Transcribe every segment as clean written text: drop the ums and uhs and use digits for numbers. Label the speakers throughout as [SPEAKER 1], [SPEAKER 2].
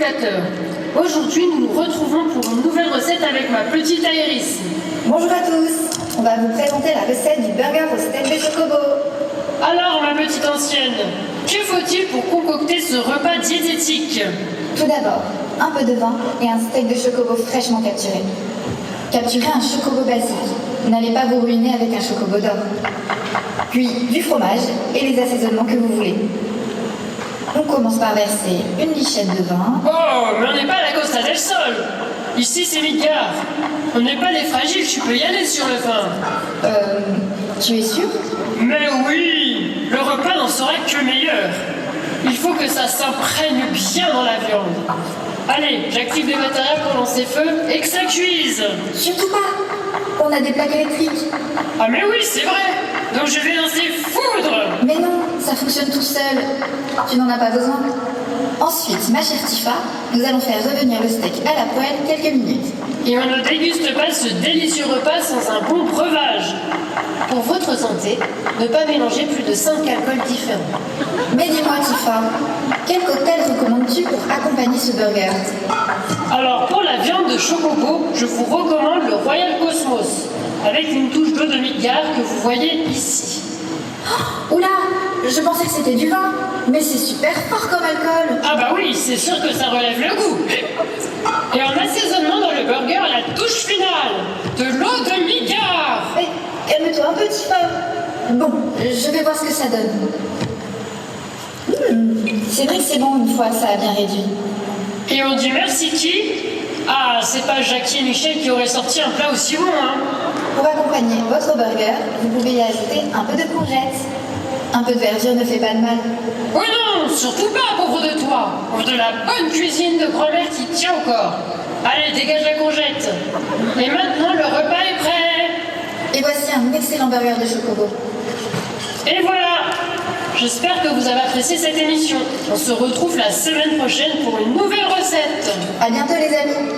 [SPEAKER 1] téléspectateurs. Aujourd'hui, nous nous retrouvons pour une nouvelle recette avec ma petite Iris.
[SPEAKER 2] Bonjour à tous, on va vous présenter la recette du burger au steak de chocobo.
[SPEAKER 1] Alors, ma petite ancienne, que faut-il pour concocter ce repas diététique?
[SPEAKER 2] Tout d'abord, un peu de vin et un steak de chocobo fraîchement capturé. Capturez un chocobo basique, n'allez pas vous ruiner avec un chocobo d'or. Puis du fromage et les assaisonnements que vous voulez. On commence par verser une lichette de vin.
[SPEAKER 1] Oh, mais on n'est pas à la Costa del Sol. Ici, c'est Midgard. On n'est pas des fragiles, tu peux y aller sur le vin.
[SPEAKER 2] Tu es sûr?
[SPEAKER 1] Mais oui, le repas n'en sera que meilleur. Il faut que ça s'imprègne bien dans la viande. Allez, j'active les matériels pour lancer feu et que ça cuise.
[SPEAKER 2] Surtout pas, on a des plaques électriques.
[SPEAKER 1] Ah mais oui, c'est vrai. Donc je vais lancer foudre.
[SPEAKER 2] Mais non, ça fonctionne tout seul. Tu n'en as pas besoin. Ensuite, ma chère Tifa, nous allons faire revenir le steak à la poêle quelques minutes.
[SPEAKER 1] Et on ne déguste pas ce délicieux repas sans un bon breuvage.
[SPEAKER 3] Pour votre santé, ne pas mélanger plus de 5 alcools différents.
[SPEAKER 2] Mais dis-moi Tifa, quel cocktail recommandes-tu pour accompagner ce burger?
[SPEAKER 1] Alors pour la viande de chocobo, je vous recommande le Royal Cosmos, avec une touche d'eau de Midgard que vous voyez ici.
[SPEAKER 2] Oula, je pensais que c'était du vin, mais c'est super fort comme alcool.
[SPEAKER 1] Ah bah oui, c'est sûr que ça relève le goût. Et en assaisonnement dans le burger, la touche finale, de l'eau de Midgard.
[SPEAKER 2] Hey, calme-toi un peu Tifa. Bon, je vais voir ce que ça donne. C'est vrai que c'est bon une fois que ça a bien réduit.
[SPEAKER 1] Et on dit merci qui? Ah, c'est pas Jackie et Michel qui auraient sorti un plat aussi bon, hein.
[SPEAKER 2] Pour accompagner votre burger, vous pouvez y ajouter un peu de courgettes. Un peu de verdure ne fait pas de mal.
[SPEAKER 1] Oui non, surtout pas, pauvre de toi. De la bonne cuisine de grand-mère qui tient au corps. Allez, dégage la courgette. Et maintenant, le repas est prêt.
[SPEAKER 2] Et voici un excellent burger de chocobo.
[SPEAKER 1] Et voilà. J'espère que vous avez apprécié cette émission. On se retrouve la semaine prochaine pour une nouvelle recette.
[SPEAKER 2] À bientôt les amis.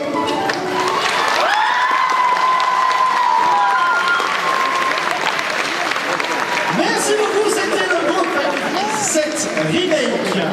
[SPEAKER 4] Merci beaucoup, c'était le groupe 7 Remake.